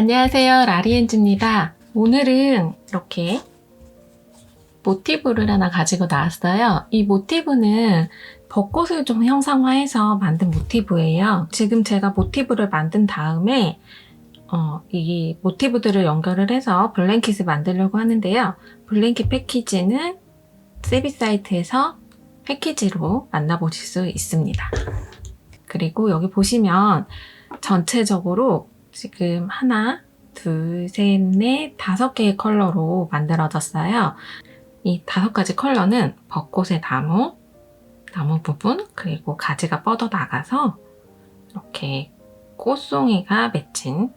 안녕하세요, 라리엔즈입니다. 오늘은 이렇게 모티브를 하나 가지고 나왔어요. 이 모티브는 벚꽃을 좀 형상화해서 만든 모티브예요. 지금 제가 모티브를 만든 다음에 이 모티브들을 연결을 해서 블랭킷을 만들려고 하는데요. 블랭킷 패키지는 세비사이트에서 패키지로 만나보실 수 있습니다. 그리고 여기 보시면 전체적으로 지금 하나, 둘, 셋, 넷, 5개의 컬러로 만들어졌어요. 이 5가지 컬러는 벚꽃의 나무 부분, 그리고 가지가 뻗어 나가서 이렇게 꽃송이가 맺힌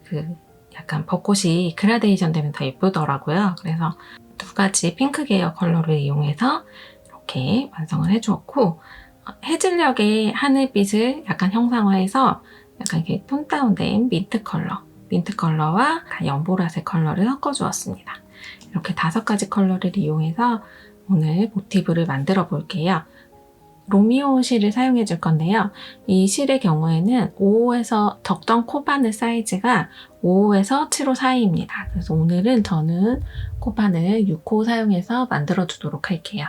그 약간 벚꽃이 그라데이션 되면 더 예쁘더라고요. 그래서 2가지 핑크 계열 컬러를 이용해서 이렇게 완성을 해주었고, 해질녘의 하늘빛을 약간 형상화해서 약간 이렇게 톤 다운된 민트 컬러와 연보라색 컬러를 섞어주었습니다. 이렇게 5가지 컬러를 이용해서 오늘 모티브를 만들어 볼게요. 로미오 실을 사용해 줄 건데요. 이 실의 경우에는 5호에서 적정 코바늘 사이즈가 5호에서 7호 사이입니다. 그래서 오늘은 저는 코바늘 6호 사용해서 만들어 주도록 할게요.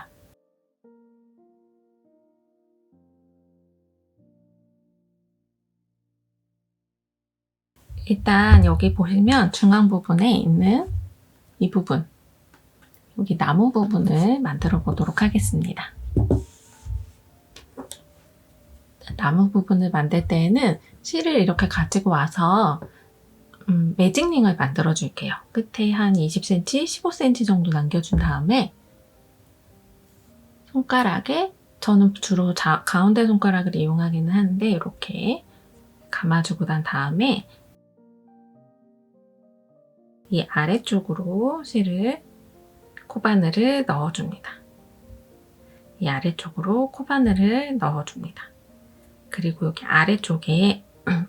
일단 여기 보시면 중앙 부분에 있는 이 부분, 여기 나무 부분을 만들어 보도록 하겠습니다. 나무 부분을 만들 때에는 실을 이렇게 가지고 와서 매직링을 만들어 줄게요. 끝에 한 20cm, 15cm 정도 남겨준 다음에 손가락에, 저는 주로 가운데 손가락을 이용하기는 하는데 이렇게 감아주고 난 다음에 이 아래쪽으로 실을 코바늘을 넣어줍니다. 이 아래쪽으로 코바늘을 넣어줍니다. 그리고 여기 아래쪽에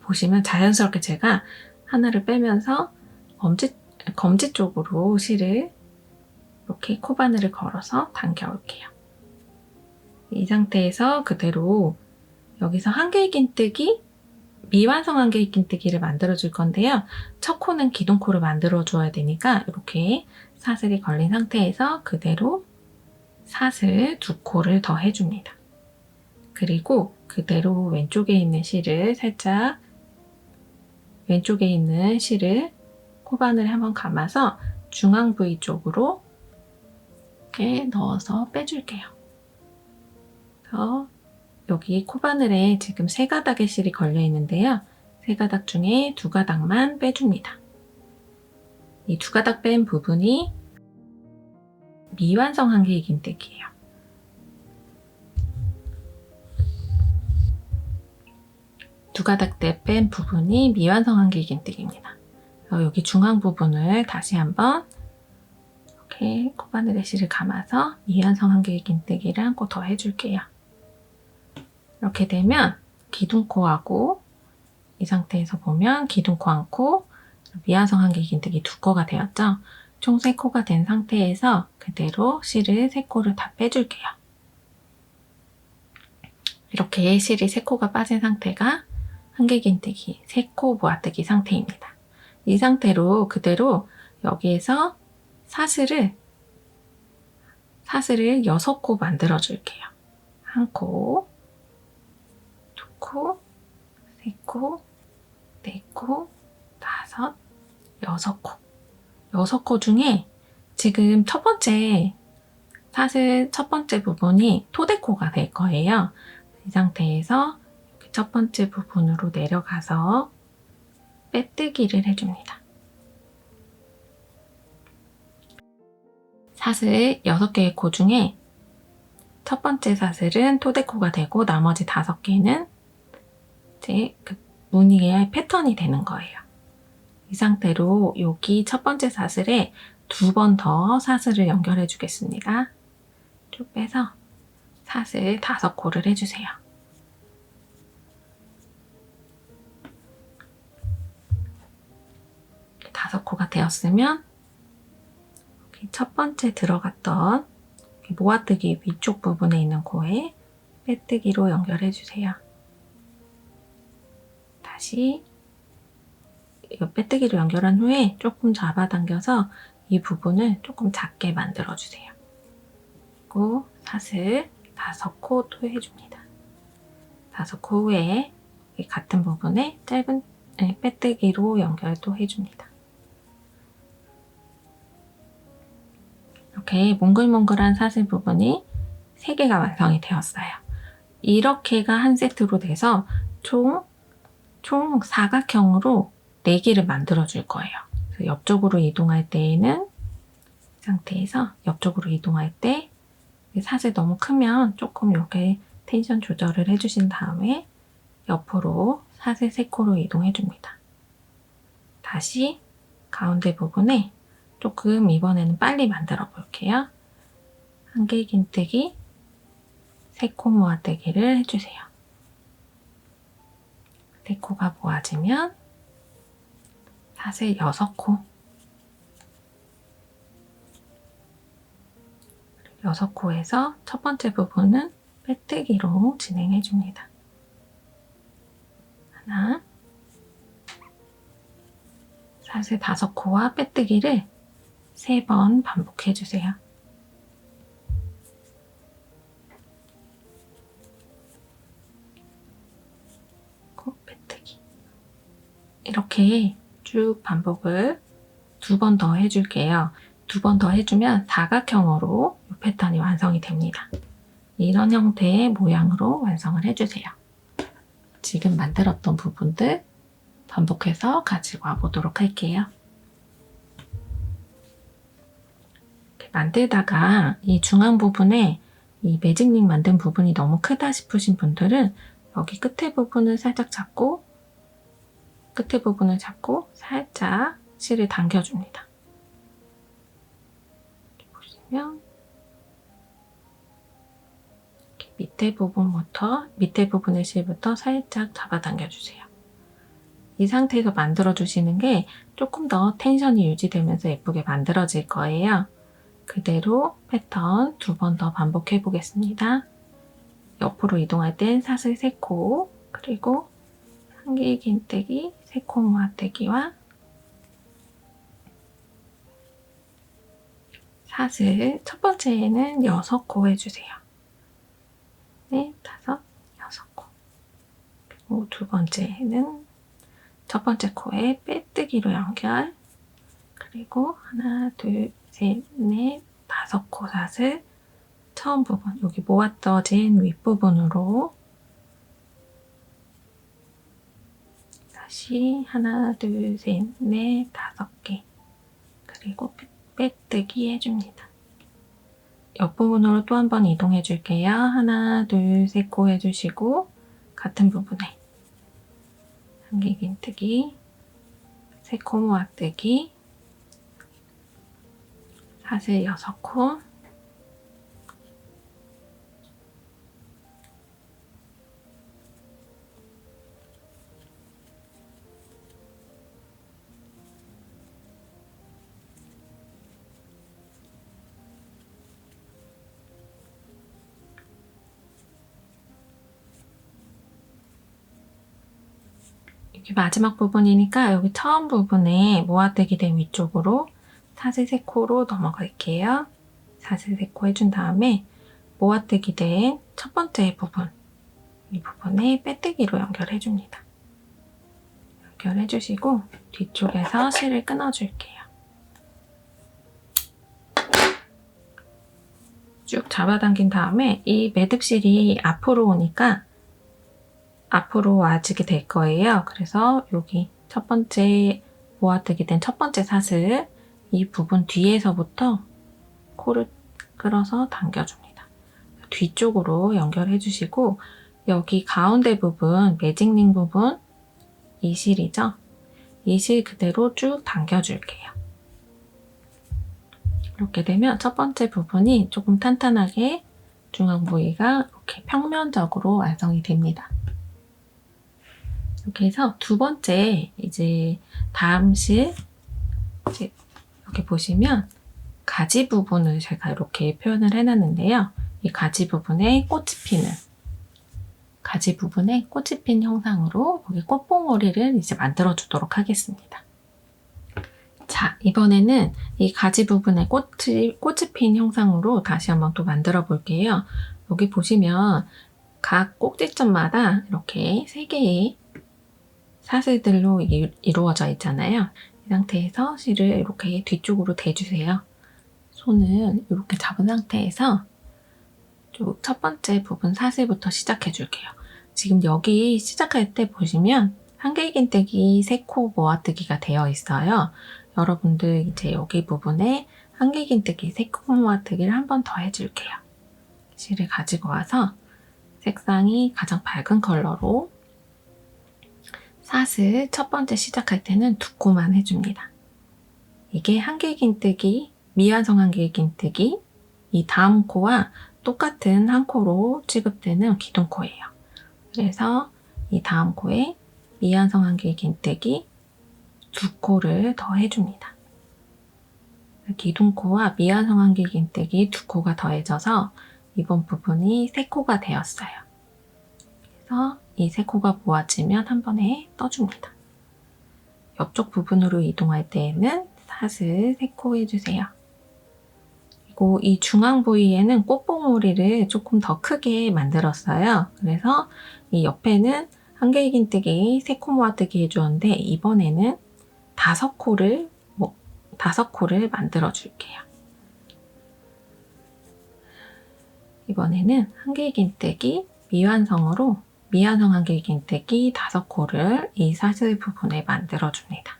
보시면 자연스럽게 제가 하나를 빼면서 검지 쪽으로 실을 이렇게 코바늘을 걸어서 당겨올게요. 이 상태에서 그대로 여기서 한길긴뜨기, 미완성 한길긴뜨기를 만들어 줄 건데요. 첫 코는 기둥코를 만들어 줘야 되니까 이렇게 사슬이 걸린 상태에서 그대로 사슬 2코를 더 해줍니다. 그리고 그대로 왼쪽에 있는 실을 코바늘에 한번 감아서 중앙 부위 쪽으로 이렇게 넣어서 빼줄게요. 그래서 여기 코바늘에 지금 3가닥의 실이 걸려 있는데요. 3가닥 중에 2가닥만 빼줍니다. 이 2가닥 뺀 부분이 미완성 한길긴뜨기예요. 두 가닥 때 뺀 부분이 미완성 한길긴뜨기입니다. 여기 중앙 부분을 다시 한번 이렇게 코바늘에 실을 감아서 미완성 한길긴뜨기를 한 코 더 해줄게요. 이렇게 되면 기둥코하고, 이 상태에서 보면 기둥코 1코, 미완성 한길긴뜨기 2코가 되었죠. 총 3코가 된 상태에서 그대로 실을 3코를 다 빼줄게요. 이렇게 실이 3코가 빠진 상태가 한길긴뜨기 3코 모아뜨기 상태입니다. 이 상태로 그대로 여기에서 사슬을 6코 만들어 줄게요. 1코, 2코, 3코, 4코, 5, 6코. 6코 중에 지금 첫 번째 부분이 토대코가 될 거예요. 이 상태에서 첫 번째 부분으로 내려가서 빼뜨기를 해줍니다. 사슬 6개의 코 중에 첫 번째 사슬은 토대코가 되고 나머지 5개는 이제 그 무늬의 패턴이 되는 거예요. 이 상태로 여기 첫 번째 사슬에 2번 더 사슬을 연결해 주겠습니다. 쭉 빼서 사슬 5코를 해주세요. 이렇게 5코가 되었으면 첫 번째 들어갔던 모아뜨기 위쪽 부분에 있는 코에 빼뜨기로 연결해 주세요. 다시 이 빼뜨기로 연결한 후에 조금 잡아당겨서 이 부분을 조금 작게 만들어주세요. 그리고 사슬 5코 또 해줍니다. 5코 후에 이 같은 부분에 짧은 빼뜨기로 연결 또 해줍니다. 이렇게 몽글몽글한 사슬 부분이 3개가 완성이 되었어요. 이렇게가 한 세트로 돼서 총 사각형으로 4개를 만들어 줄 거예요. 그래서 옆쪽으로 이동할 때에는 이 상태에서 옆쪽으로 이동할 때 사슬 너무 크면 조금 이렇게 텐션 조절을 해주신 다음에 옆으로 사슬 3코로 이동해 줍니다. 다시 가운데 부분에 조금 이번에는 빨리 만들어 볼게요. 한길긴뜨기 3코 모아뜨기를 해주세요. 3코가 모아지면 사슬 6코 6코에서 첫 번째 부분은 빼뜨기로 진행해 줍니다. 하나 사슬 5코와 빼뜨기를 3번 반복해 주세요. 빼뜨기 이렇게 쭉 반복을 2번 더 해줄게요. 2번 더 해주면 사각형으로 이 패턴이 완성이 됩니다. 이런 형태의 모양으로 완성을 해주세요. 지금 만들었던 부분들 반복해서 가지고 와보도록 할게요. 이렇게 만들다가 이 중앙 부분에 이 매직링 만든 부분이 너무 크다 싶으신 분들은 여기 끝에 부분을 살짝 잡고 살짝 실을 당겨줍니다. 보시면 밑에 부분의 실부터 살짝 잡아당겨주세요. 이 상태에서 만들어주시는 게 조금 더 텐션이 유지되면서 예쁘게 만들어질 거예요. 그대로 패턴 2번 더 반복해 보겠습니다. 옆으로 이동할 땐 사슬 3코, 그리고 한길긴뜨기 3코 모아뜨기와 사슬 첫 번째에는 6코 해주세요. 4, 5, 6코. 그리고 두 번째에는 첫 번째 코에 빼뜨기로 연결, 그리고 하나, 둘, 셋, 넷, 5코 사슬 처음 부분, 여기 모아떠진 윗부분으로 다시 하나, 둘, 셋, 넷, 5개, 그리고 빼뜨기 해줍니다. 옆부분으로 또 한 번 이동해 줄게요. 하나, 둘, 3코 해주시고 같은 부분에 한길긴뜨기 3코 모아뜨기 사슬 6코, 여기 마지막 부분이니까 여기 처음 부분에 모아뜨기 된 위쪽으로 사슬 3코로 넘어갈게요. 사슬 3코 해준 다음에 모아뜨기 된 첫 번째 부분, 이 부분에 빼뜨기로 연결해줍니다. 연결해주시고 뒤쪽에서 실을 끊어줄게요. 쭉 잡아당긴 다음에 이 매듭실이 앞으로 오니까 앞으로 와지게 될 거예요. 그래서 여기 첫 번째 모아뜨기 된 첫 번째 사슬 이 부분 뒤에서부터 코를 끌어서 당겨줍니다. 뒤쪽으로 연결해 주시고 여기 가운데 부분, 매직링 부분 이 실이죠? 이 실 그대로 쭉 당겨줄게요. 이렇게 되면 첫 번째 부분이 조금 탄탄하게 중앙 부위가 이렇게 평면적으로 완성이 됩니다. 이렇게 해서 두 번째 이제 다음 실 이렇게 보시면 가지 부분을 제가 이렇게 표현을 해놨는데요. 이 가지 부분에 꽃이 핀 형상으로 여기 꽃봉오리를 이제 만들어 주도록 하겠습니다. 자, 이번에는 이 가지 부분에 꽃이 핀 형상으로 다시 한번 또 만들어 볼게요. 여기 보시면 각 꼭지점마다 이렇게 3개의 사슬들로 이루어져 있잖아요. 이 상태에서 실을 이렇게 뒤쪽으로 대주세요. 손을 이렇게 잡은 상태에서 쭉 첫 번째 부분 사슬부터 시작해 줄게요. 지금 여기 시작할 때 보시면 한길긴뜨기 3코 모아뜨기가 되어 있어요. 여러분들 이제 여기 부분에 한길긴뜨기 3코 모아뜨기를 한 번 더 해줄게요. 실을 가지고 와서 색상이 가장 밝은 컬러로 사슬 첫 번째 시작할 때는 2코만 해줍니다. 이게 한길긴뜨기, 미완성 한길긴뜨기, 이 다음 코와 똑같은 한 코로 취급되는 기둥코예요. 그래서 이 다음 코에 미완성 한길긴뜨기 2코를 더 해줍니다. 기둥코와 미완성 한길긴뜨기 2코가 더해져서 이번 부분이 3코가 되었어요. 그래서 이 3코가 모아지면 한 번에 떠줍니다. 옆쪽 부분으로 이동할 때에는 사슬 3코 해주세요. 그리고 이 중앙 부위에는 꽃봉오리를 조금 더 크게 만들었어요. 그래서 이 옆에는 한길긴뜨기 3코 모아뜨기 해주었는데 이번에는 5코를 만들어 줄게요. 이번에는 한길긴뜨기 미완성으로 미완성 한길긴뜨기 5코를 이 사슬 부분에 만들어 줍니다.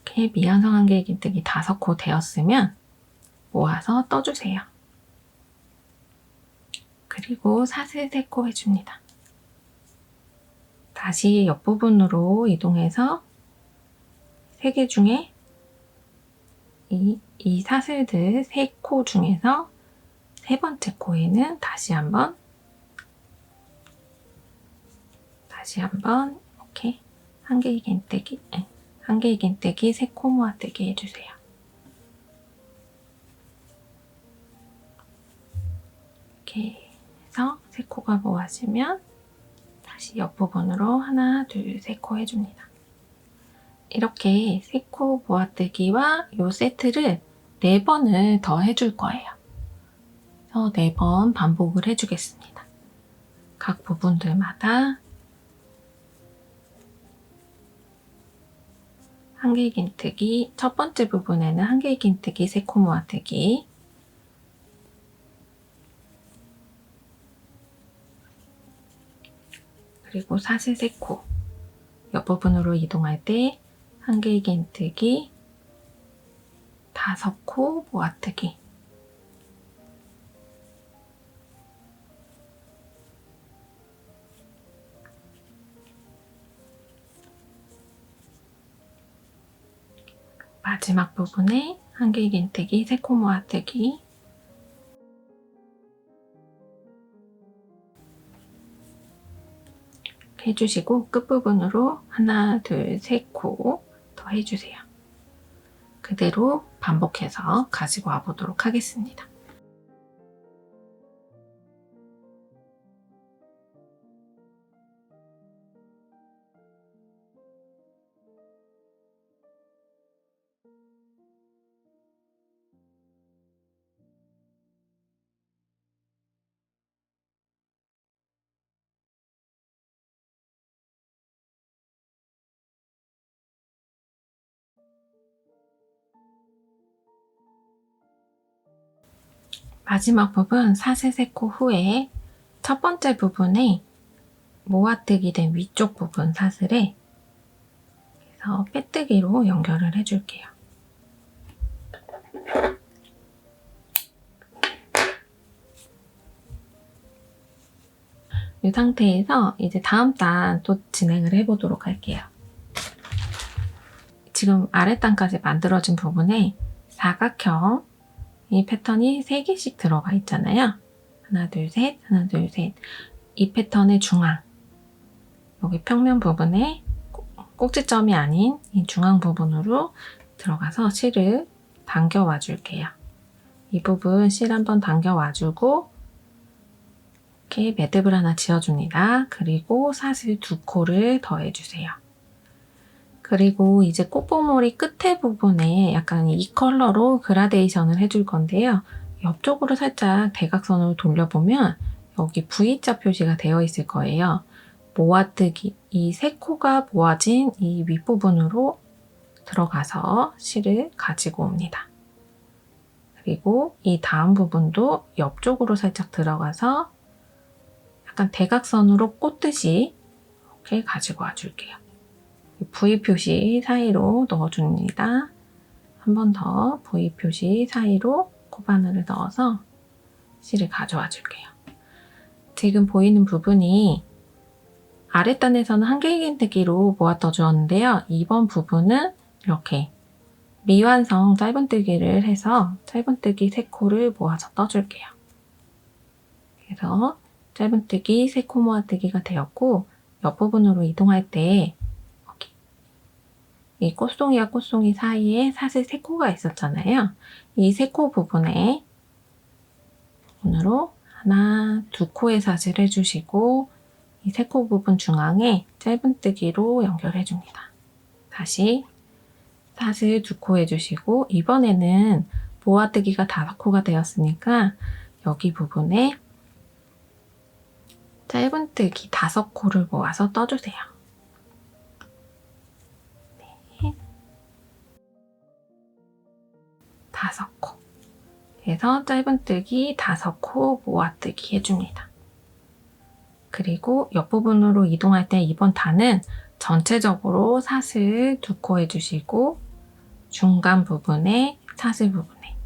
이렇게 미완성 한길긴뜨기 5코 되었으면 모아서 떠주세요. 그리고 사슬 3코 해줍니다. 다시 옆부분으로 이동해서 3개 중에 이 사슬들 3코 중에서 3번째 코에는 다시 한번 이렇게 한길긴뜨기 3코 모아뜨기 해주세요. 이렇게 해서 3코가 모아지면 다시 옆부분으로 하나, 둘, 3코 해줍니다. 이렇게 3코 모아뜨기와 이 세트를 4번을 더 해줄 거예요. 그래서 4번 반복을 해주겠습니다. 각 부분들마다 한길긴뜨기, 첫 번째 부분에는 한길긴뜨기 3코 모아뜨기, 그리고 사슬 3코, 옆부분으로 이동할 때 한길긴뜨기 5코 모아뜨기, 마지막 부분에 한길긴뜨기 3코 모아뜨기, 해주시고 끝부분으로 하나, 둘, 3코 더 해주세요. 그대로 반복해서 가지고 와보도록 하겠습니다. 마지막 부분 사슬 3코 후에 첫 번째 부분에 모아뜨기 된 위쪽 부분 사슬에 그래서 빼뜨기로 연결을 해줄게요. 이 상태에서 이제 다음 단 또 진행을 해보도록 할게요. 지금 아랫단까지 만들어진 부분에 사각형 이 패턴이 3개씩 들어가 있잖아요. 하나, 둘, 셋, 하나, 둘, 셋. 이 패턴의 중앙, 여기 평면 부분에 꼭지점이 아닌 이 중앙 부분으로 들어가서 실을 당겨와 줄게요. 이 부분 실 한번 당겨와 주고 이렇게 매듭을 하나 지어줍니다. 그리고 사슬 2코를 더해주세요. 그리고 이제 꽃봉오리 끝에 부분에 약간 이 컬러로 그라데이션을 해줄 건데요. 옆쪽으로 살짝 대각선으로 돌려보면 여기 V자 표시가 되어 있을 거예요. 모아뜨기, 이 세 코가 모아진 이 윗부분으로 들어가서 실을 가지고 옵니다. 그리고 이 다음 부분도 옆쪽으로 살짝 들어가서 약간 대각선으로 꽂듯이 이렇게 가지고 와줄게요. V 표시 사이로 넣어줍니다. 한 번 더 V 표시 사이로 코바늘을 넣어서 실을 가져와 줄게요. 지금 보이는 부분이 아랫단에서는 한길긴뜨기로 모았떠 주었는데요. 이번 부분은 이렇게 미완성 짧은뜨기를 해서 짧은뜨기 3코를 모아서 떠줄게요. 그래서 짧은뜨기 3코 모아뜨기가 되었고 옆부분으로 이동할 때 이 꽃송이와 꽃송이 사이에 사슬 3코가 있었잖아요. 이 3코 부분에 오늘로 하나, 2코의 사슬 해주시고 이 3코 부분 중앙에 짧은뜨기로 연결해줍니다. 다시 사슬 2코 해주시고 이번에는 모아뜨기가 5코가 되었으니까 여기 부분에 짧은뜨기 5코를 모아서 떠주세요. 5코. 그래서 짧은뜨기 5코 모아뜨기 해줍니다. 그리고 옆부분으로 이동할 때 이번 단은 전체적으로 사슬 2코 해주시고 중간 부분에 사슬 부분에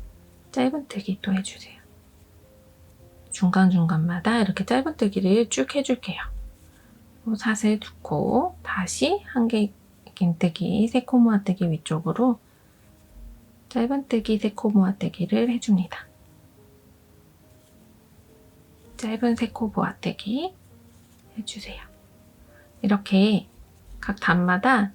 짧은뜨기 또 해주세요. 중간중간마다 이렇게 짧은뜨기를 쭉 해줄게요. 사슬 2코, 다시 한길긴뜨기 3코 모아뜨기 위쪽으로 짧은뜨기 3코 모아뜨기를 해줍니다. 짧은 3코 모아뜨기 해주세요. 이렇게 각 단마다,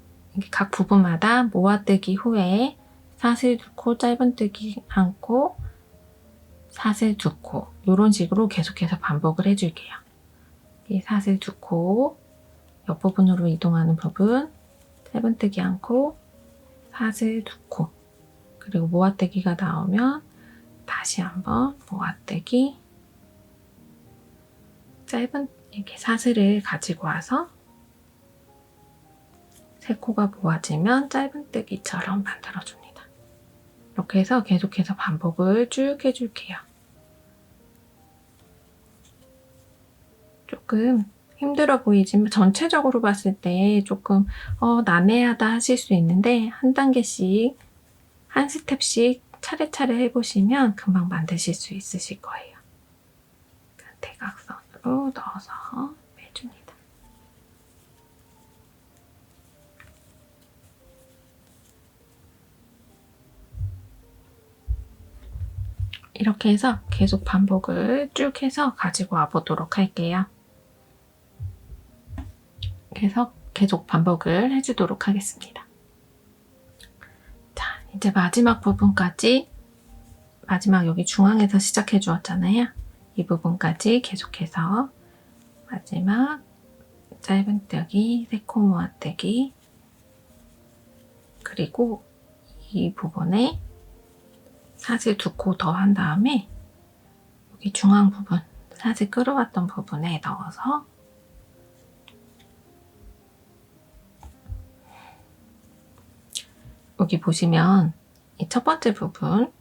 각 부분마다 모아뜨기 후에 사슬 2코, 짧은뜨기 1코, 사슬 2코 이런 식으로 계속해서 반복을 해줄게요. 이 사슬 2코, 옆부분으로 이동하는 부분, 짧은뜨기 1코, 사슬 2코 그리고 모아뜨기가 나오면 다시 한번 모아뜨기 짧은 이렇게 사슬을 가지고 와서 3코가 모아지면 짧은뜨기처럼 만들어줍니다. 이렇게 해서 계속해서 반복을 쭉 해줄게요. 조금 힘들어 보이지만 전체적으로 봤을 때 조금 난해하다 하실 수 있는데 한 단계씩 한 스텝씩 차례차례 해보시면 금방 만드실 수 있으실 거예요. 대각선으로 넣어서 빼줍니다. 이렇게 해서 계속 반복을 쭉 해서 가지고 와보도록 할게요. 그래서 계속 반복을 해주도록 하겠습니다. 자, 이제 마지막 부분까지 마지막 여기 중앙에서 시작해 주었잖아요. 이 부분까지 계속해서 마지막 짧은뜨기, 3코 모아뜨기 그리고 이 부분에 사슬 2코 더 한 다음에 여기 중앙 부분 사슬 끌어왔던 부분에 넣어서 여기 보시면 이 첫 번째 부분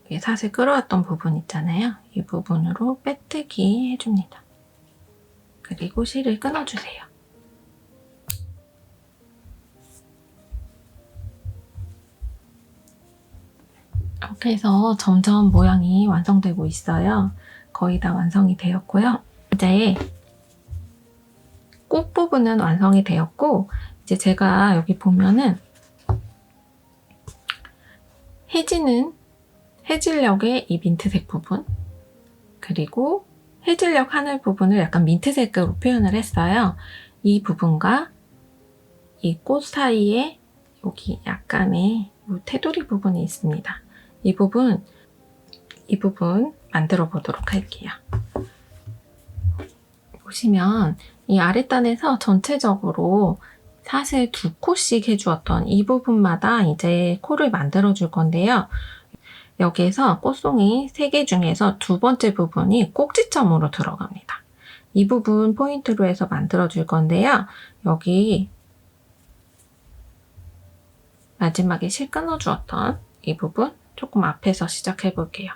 여기 사슬 끌어왔던 부분 있잖아요. 이 부분으로 빼뜨기 해줍니다. 그리고 실을 끊어주세요. 이렇게 해서 점점 모양이 완성되고 있어요. 거의 다 완성이 되었고요. 이제 꽃 부분은 완성이 되었고 이제 제가 여기 보면은 해질녘의 이 민트색 부분 그리고 해질녘 하늘 부분을 약간 민트색으로 표현을 했어요. 이 부분과 이 꽃 사이에 여기 약간의 테두리 부분이 있습니다. 이 부분 만들어 보도록 할게요. 보시면 이 아랫단에서 전체적으로 사슬 2코씩 해주었던 이 부분마다 이제 코를 만들어 줄 건데요. 여기에서 꽃송이 3개 중에서 두 번째 부분이 꼭지점으로 들어갑니다. 이 부분 포인트로 해서 만들어 줄 건데요. 여기 마지막에 실 끊어 주었던 이 부분 조금 앞에서 시작해 볼게요.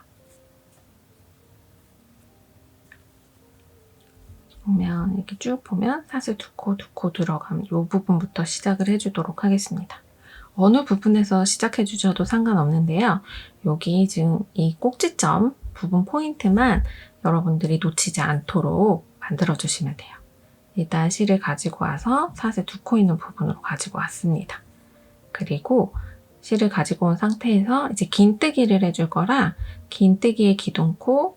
보면 이렇게 쭉 보면 사슬 2코 들어가면 이 부분부터 시작을 해주도록 하겠습니다. 어느 부분에서 시작해 주셔도 상관없는데요. 여기 지금 이 꼭지점 부분 포인트만 여러분들이 놓치지 않도록 만들어 주시면 돼요. 일단 실을 가지고 와서 사슬 2코 있는 부분으로 가지고 왔습니다. 그리고 실을 가지고 온 상태에서 이제 긴뜨기를 해줄 거라 긴뜨기의 기둥코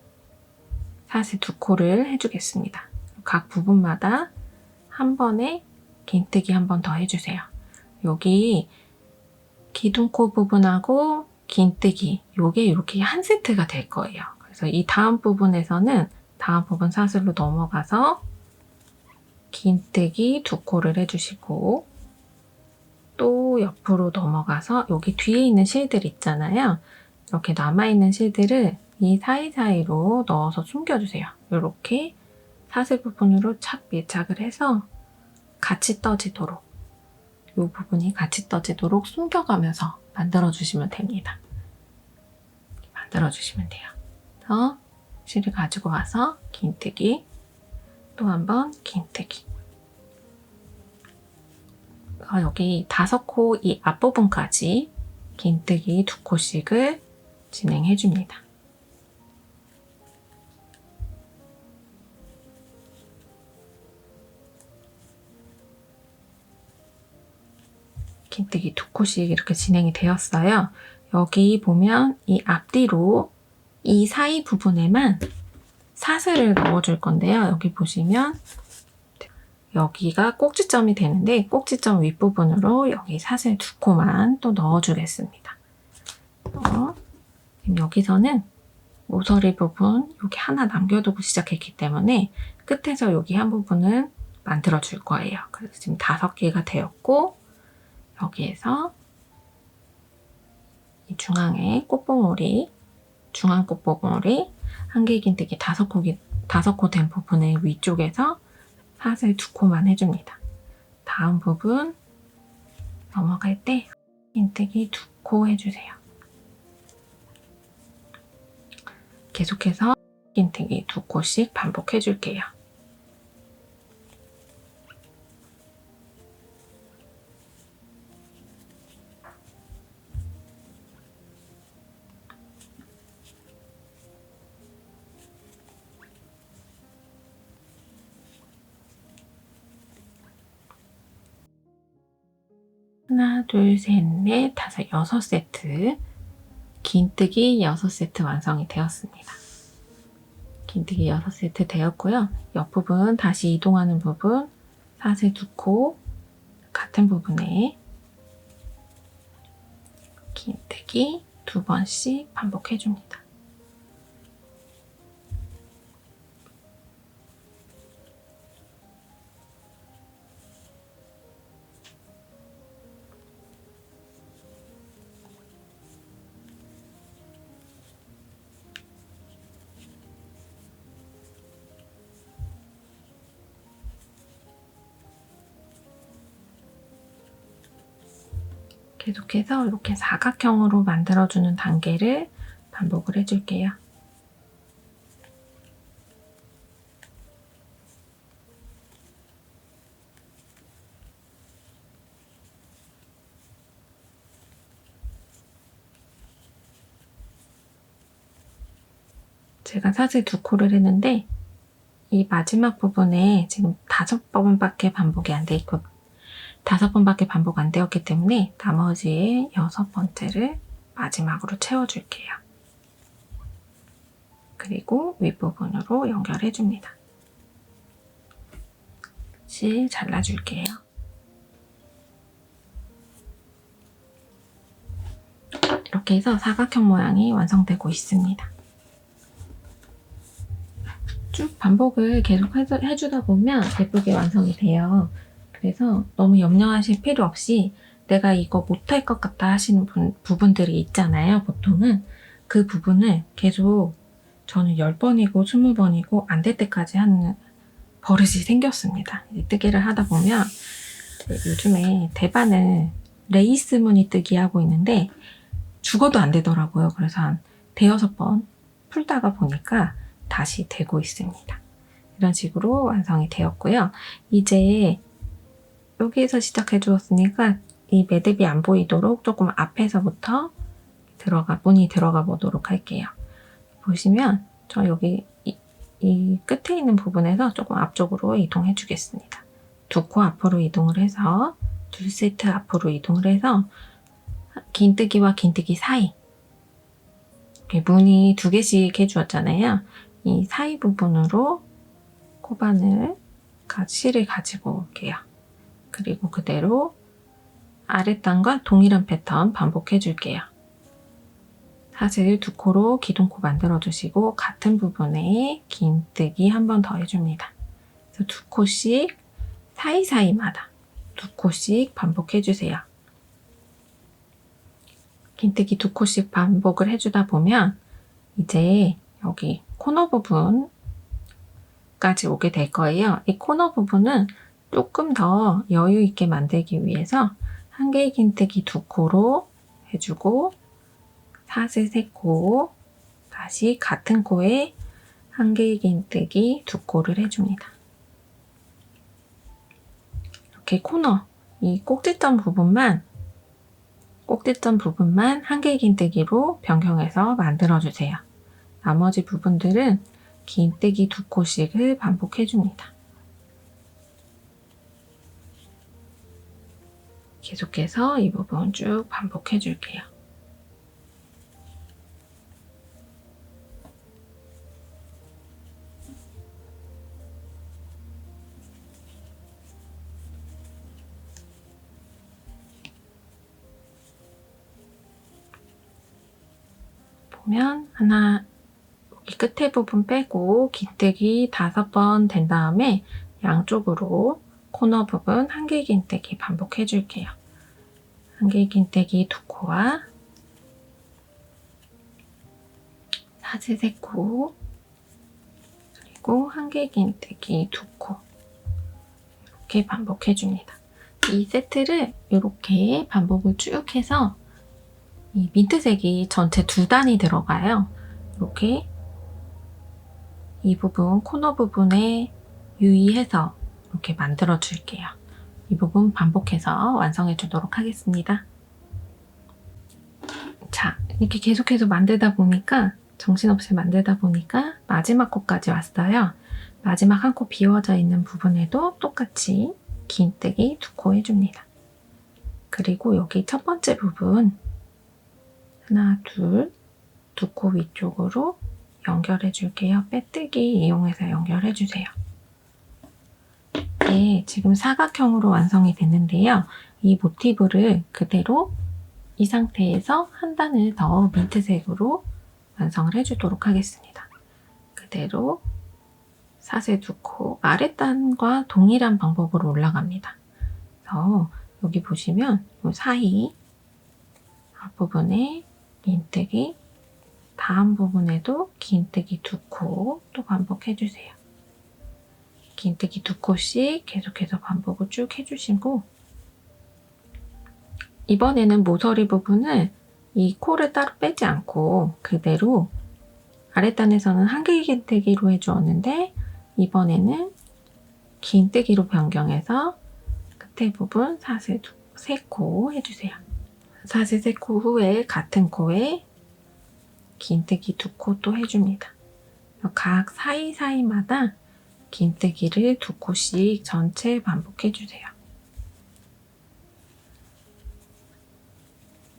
사슬 2코를 해주겠습니다. 각 부분마다 한 번에 긴뜨기 한 번 더 해주세요. 여기 기둥코 부분하고 긴뜨기 요게 이렇게 한 세트가 될 거예요. 그래서 이 다음 부분에서는 다음 부분 사슬로 넘어가서 긴뜨기 2코를 해주시고 또 옆으로 넘어가서 여기 뒤에 있는 실들 있잖아요. 이렇게 남아있는 실들을 이 사이사이로 넣어서 숨겨주세요. 이렇게 사슬 부분으로 착 밀착을 해서 같이 떠지도록 이 부분이 같이 떠지도록 숨겨가면서 만들어주시면 됩니다. 만들어주시면 돼요. 그래서 실을 가지고 와서 긴뜨기 또 한 번 긴뜨기 여기 5코 이 앞부분까지 긴뜨기 2코씩을 진행해줍니다. 긴뜨기 2코씩 이렇게 진행이 되었어요. 여기 보면 이 앞뒤로 이 사이 부분에만 사슬을 넣어줄 건데요. 여기 보시면 여기가 꼭지점이 되는데 꼭지점 윗부분으로 여기 사슬 2코만 또 넣어주겠습니다. 여기서는 모서리 부분 여기 하나 남겨두고 시작했기 때문에 끝에서 여기 한 부분은 만들어 줄 거예요. 그래서 지금 5개가 되었고 여기에서 이 중앙에 꽃봉오리, 중앙 꽃봉오리 한 개 긴뜨기 5코 된 부분의 위쪽에서 사슬 2코만 해줍니다. 다음 부분 넘어갈 때 긴뜨기 2코 해주세요. 계속해서 긴뜨기 2코씩 반복해줄게요. 하나, 둘, 셋, 넷, 다섯, 6세트 긴뜨기 6세트 완성이 되었습니다. 긴뜨기 6세트 되었고요. 옆부분 다시 이동하는 부분 사슬 2코 같은 부분에 긴뜨기 2번씩 반복해줍니다. 계속해서 이렇게 사각형으로 만들어주는 단계를 반복을 해줄게요. 제가 사슬 2코를 했는데 이 마지막 부분에 지금 5번밖에 반복이 안 돼 있고 5번밖에 반복 안 되었기 때문에 나머지의 6번째를 마지막으로 채워줄게요. 그리고 윗부분으로 연결해줍니다. 실 잘라줄게요. 이렇게 해서 사각형 모양이 완성되고 있습니다. 쭉 반복을 계속 해주다 보면 예쁘게 완성이 돼요. 그래서 너무 염려하실 필요 없이 내가 이거 못할 것 같다 하시는 부분들이 있잖아요. 보통은 그 부분을 계속 저는 10번이고 20번이고 안 될 때까지 하는 버릇이 생겼습니다. 뜨개를 하다 보면 요즘에 대바늘 레이스 무늬뜨기 하고 있는데 죽어도 안 되더라고요. 그래서 한 대여섯 번 풀다가 보니까 다시 되고 있습니다. 이런 식으로 완성이 되었고요. 이제 여기에서 시작해 주었으니까 이 매듭이 안 보이도록 조금 앞에서부터 문이 들어가 보도록 할게요. 보시면 저 여기 이 끝에 있는 부분에서 조금 앞쪽으로 이동해 주겠습니다. 두 코 앞으로 이동을 해서 둘 세트 앞으로 이동을 해서 긴뜨기와 긴뜨기 사이 이렇게 무늬 2개씩 해주었잖아요. 이 사이 부분으로 코바늘 실을 가지고 올게요. 그리고 그대로 아랫단과 동일한 패턴 반복해 줄게요. 사슬 2코로 기둥코 만들어 주시고 같은 부분에 긴뜨기 한 번 더 해줍니다. 그래서 2코씩 사이사이마다 2코씩 반복해 주세요. 긴뜨기 2코씩 반복을 해주다 보면 이제 여기 코너 부분까지 오게 될 거예요. 이 코너 부분은 조금 더 여유 있게 만들기 위해서 한 개의 긴뜨기 2코로 해주고 사슬 3코 다시 같은 코에 한 개의 긴뜨기 2코를 해줍니다. 이렇게 코너 이 꼭지점 부분만 한 개의 긴뜨기로 변경해서 만들어주세요. 나머지 부분들은 긴뜨기 2코씩을 반복해줍니다. 계속해서 이 부분 쭉 반복해줄게요. 보면 여기 끝에 부분 빼고 긴뜨기 5번 된 다음에 양쪽으로 코너 부분 한 개의 긴뜨기 반복해 줄게요. 한 개의 긴뜨기 2코와 사슬 3코 그리고 한 개의 긴뜨기 2코 이렇게 반복해 줍니다. 이 세트를 이렇게 반복을 쭉 해서 이 민트색이 전체 2단이 들어가요. 이렇게 이 부분 코너 부분에 유의해서 이렇게 만들어 줄게요. 이 부분 반복해서 완성해 주도록 하겠습니다. 자, 이렇게 계속해서 정신없이 만들다 보니까 마지막 코까지 왔어요. 마지막 한 코 비워져 있는 부분에도 똑같이 긴뜨기 2코 해줍니다. 그리고 여기 첫 번째 부분 하나, 둘, 2코 위쪽으로 연결해 줄게요. 빼뜨기 이용해서 연결해 주세요. 네, 지금 사각형으로 완성이 됐는데요. 이 모티브를 그대로 이 상태에서 한 단을 더 민트색으로 완성을 해주도록 하겠습니다. 그대로 사슬 2코 아랫단과 동일한 방법으로 올라갑니다. 그래서 여기 보시면 이 사이 앞부분에 긴뜨기 다음 부분에도 긴뜨기 2코 또 반복해주세요. 긴뜨기 2코씩 계속해서 반복을 쭉 해주시고 이번에는 모서리 부분을 이 코를 따로 빼지 않고 그대로 아랫단에서는 한 개의 긴뜨기로 해주었는데 이번에는 긴뜨기로 변경해서 끝에 부분 사슬 3코 해주세요. 사슬 3코 후에 같은 코에 긴뜨기 2코 또 해줍니다. 각 사이사이마다 긴뜨기를 2코씩 전체 반복해주세요.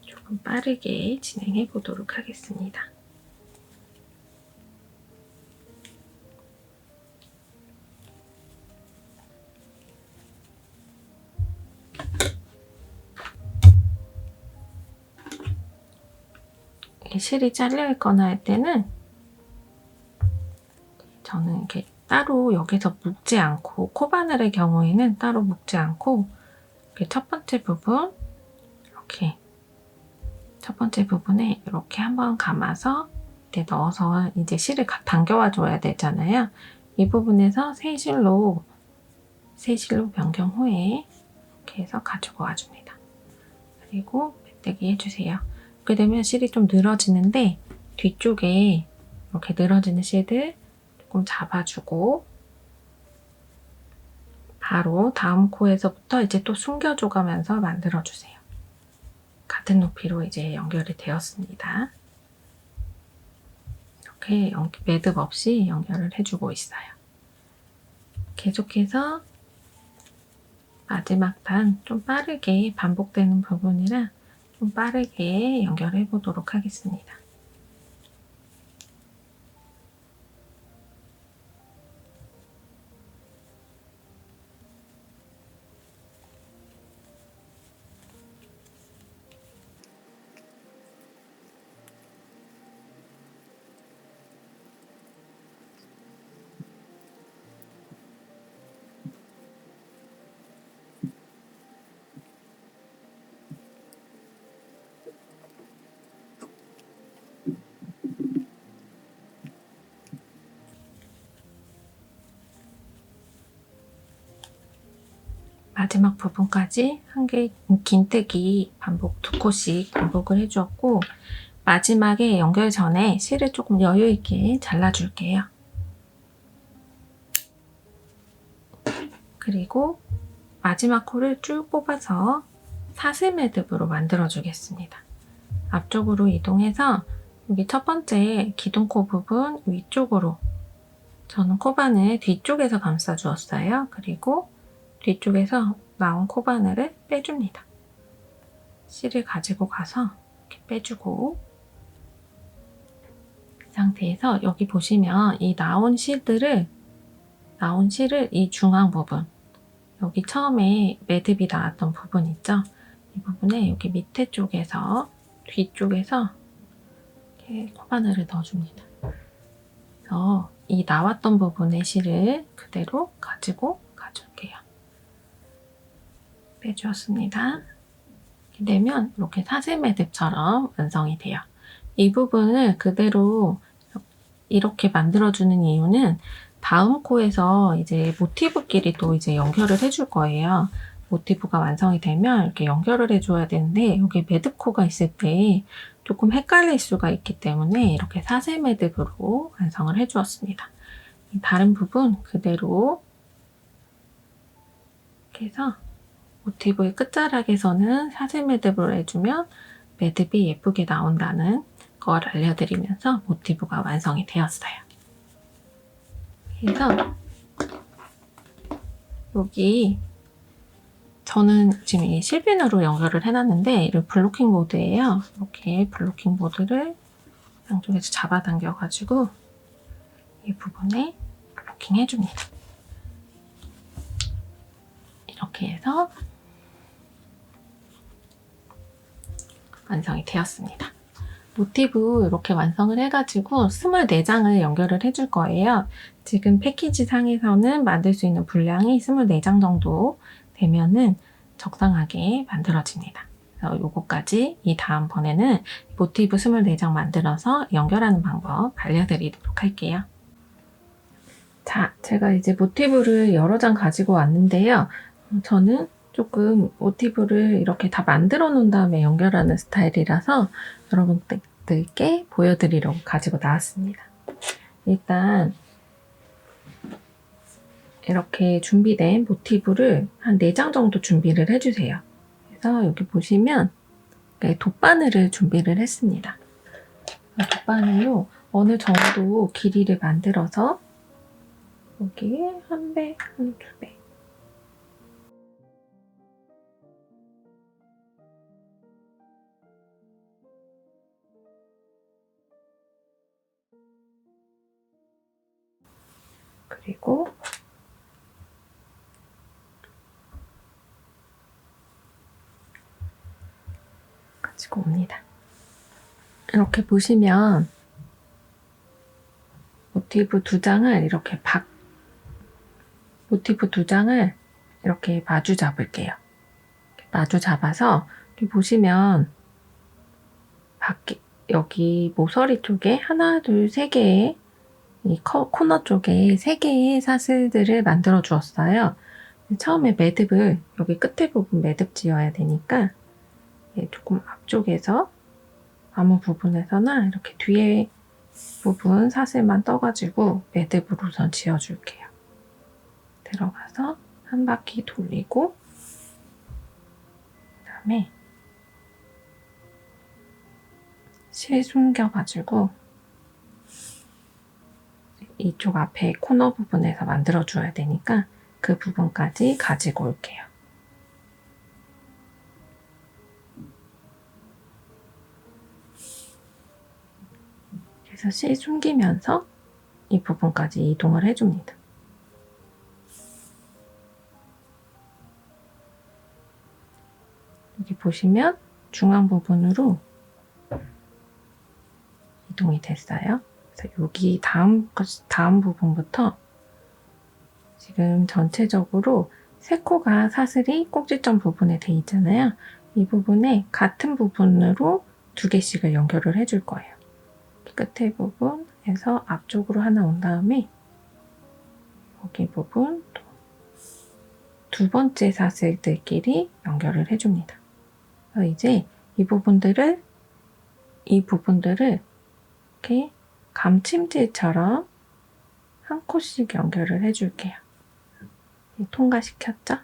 조금 빠르게 진행해 보도록 하겠습니다. 실이 잘려 있거나 할 때는 저는 이렇게 따로 여기서 묶지 않고, 코바늘의 경우에는 따로 묶지 않고 이렇게 첫 번째 부분, 이렇게 첫 번째 부분에 이렇게 한번 감아서 이렇게 넣어서 이제 실을 당겨와 줘야 되잖아요. 이 부분에서 새 실로 변경 후에 이렇게 해서 가지고 와줍니다. 그리고 빼떼기 해주세요. 그렇게 되면 실이 좀 늘어지는데 뒤쪽에 이렇게 늘어지는 실들 조금 잡아주고 바로 다음 코에서부터 이제 또 숨겨줘가면서 만들어주세요. 같은 높이로 이제 연결이 되었습니다. 이렇게 매듭 없이 연결을 해주고 있어요. 계속해서 마지막 단 좀 빠르게 반복되는 부분이라 좀 빠르게 연결해 보도록 하겠습니다. 마지막 부분까지 한 개 긴뜨기 반복 2코씩 반복을 해주었고 마지막에 연결 전에 실을 조금 여유 있게 잘라줄게요. 그리고 마지막 코를 쭉 뽑아서 사슬 매듭으로 만들어 주겠습니다. 앞쪽으로 이동해서 여기 첫 번째 기둥코 부분 위쪽으로 저는 코바늘 뒤쪽에서 감싸 주었어요. 그리고 뒤쪽에서 나온 코바늘을 빼줍니다. 실을 가지고 가서 이렇게 빼주고 이 상태에서 여기 보시면 이 나온 실을 이 중앙 부분 여기 처음에 매듭이 나왔던 부분 있죠? 이 부분에 여기 밑에 쪽에서 뒤쪽에서 이렇게 코바늘을 넣어줍니다. 그래서 이 나왔던 부분의 실을 그대로 가지고 가줄게요. 빼주었습니다. 이렇게 되면 이렇게 사슬 매듭처럼 완성이 돼요. 이 부분을 그대로 이렇게 만들어주는 이유는 다음 코에서 이제 모티브끼리 또 이제 연결을 해줄 거예요. 모티브가 완성이 되면 이렇게 연결을 해줘야 되는데 여기 매듭코가 있을 때 조금 헷갈릴 수가 있기 때문에 이렇게 사슬 매듭으로 완성을 해주었습니다. 다른 부분 그대로 이렇게 해서 모티브의 끝자락에서는 사슬 매듭을 해주면 매듭이 예쁘게 나온다는 걸 알려드리면서 모티브가 완성이 되었어요. 그래서 여기 저는 지금 이 실핀으로 연결을 해놨는데 이를 블로킹 보드예요. 이렇게 블로킹 보드를 양쪽에서 잡아당겨가지고 이 부분에 블로킹 해줍니다. 이렇게 해서 완성이 되었습니다. 모티브 이렇게 완성을 해가지고 24장을 연결을 해줄 거예요. 지금 패키지 상에서는 만들 수 있는 분량이 24장 정도 되면은 적당하게 만들어집니다. 그래서 요거까지 이 다음번에는 모티브 24장 만들어서 연결하는 방법 알려드리도록 할게요. 자, 제가 이제 모티브를 여러 장 가지고 왔는데요. 저는 조금 모티브를 이렇게 다 만들어 놓은 다음에 연결하는 스타일이라서 여러분들께 보여드리려고 가지고 나왔습니다. 일단 이렇게 준비된 모티브를 한 4장 정도 준비를 해주세요. 그래서 여기 보시면 돗바늘을 준비를 했습니다. 돗바늘로 어느 정도 길이를 만들어서 여기에 1배, 2배 그리고 가지고 옵니다. 이렇게 보시면 모티브 2장을 이렇게 모티브 두 장을 이렇게 마주 잡을게요. 마주 잡아서 여기 보시면 밖에 여기 모서리 쪽에 하나, 둘, 세 개의 이 코너 쪽에 세 개의 사슬들을 만들어 주었어요. 처음에 매듭을 여기 끝에 부분 매듭 지어야 되니까 조금 앞쪽에서 아무 부분에서나 이렇게 뒤에 부분 사슬만 떠가지고 매듭으로 우선 지어줄게요. 들어가서 한 바퀴 돌리고 그 다음에 실 숨겨가지고 이쪽 앞에 코너 부분에서 만들어 줘야 되니까 그 부분까지 가지고 올게요. 그래서 실 숨기면서 이 부분까지 이동을 해줍니다. 여기 보시면 중앙 부분으로 이동이 됐어요. 그래서 여기 다음 부분부터 지금 전체적으로 세 코가 사슬이 꼭지점 부분에 돼 있잖아요. 이 부분에 같은 부분으로 두 개씩을 연결을 해줄 거예요. 끝에 부분에서 앞쪽으로 하나 온 다음에 여기 부분 또 두 번째 사슬들끼리 연결을 해줍니다. 그래서 이제 이 부분들을 이렇게 감침질처럼 한 코씩 연결을 해줄게요. 통과시켰죠?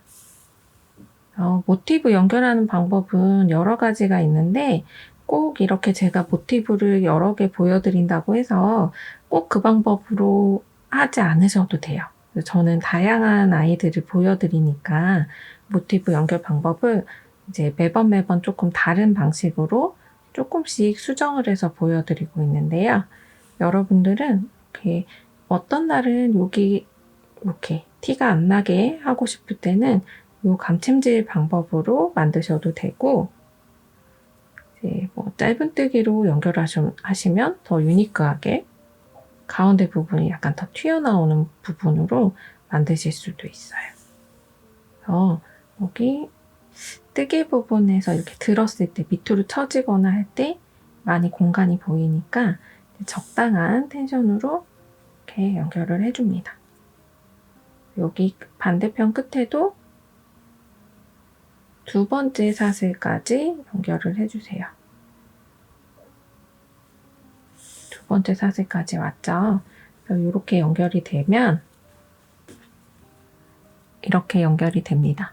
모티브 연결하는 방법은 여러 가지가 있는데 꼭 이렇게 제가 모티브를 여러 개 보여드린다고 해서 꼭 그 방법으로 하지 않으셔도 돼요. 저는 다양한 아이들을 보여드리니까 모티브 연결 방법을 이제 매번 조금 다른 방식으로 조금씩 수정을 해서 보여드리고 있는데요. 여러분들은 이렇게 어떤 날은 여기 이렇게 티가 안 나게 하고 싶을 때는 이 감침질 방법으로 만드셔도 되고, 이제 뭐 짧은뜨기로 연결하시면 더 유니크하게 가운데 부분이 약간 더 튀어나오는 부분으로 만드실 수도 있어요. 그래서 여기 뜨개 부분에서 이렇게 들었을 때 밑으로 처지거나 할 때 많이 공간이 보이니까 적당한 텐션으로 이렇게 연결을 해줍니다. 여기 반대편 끝에도 두 번째 사슬까지 연결을 해주세요. 두 번째 사슬까지 왔죠? 이렇게 연결이 되면 이렇게 연결이 됩니다.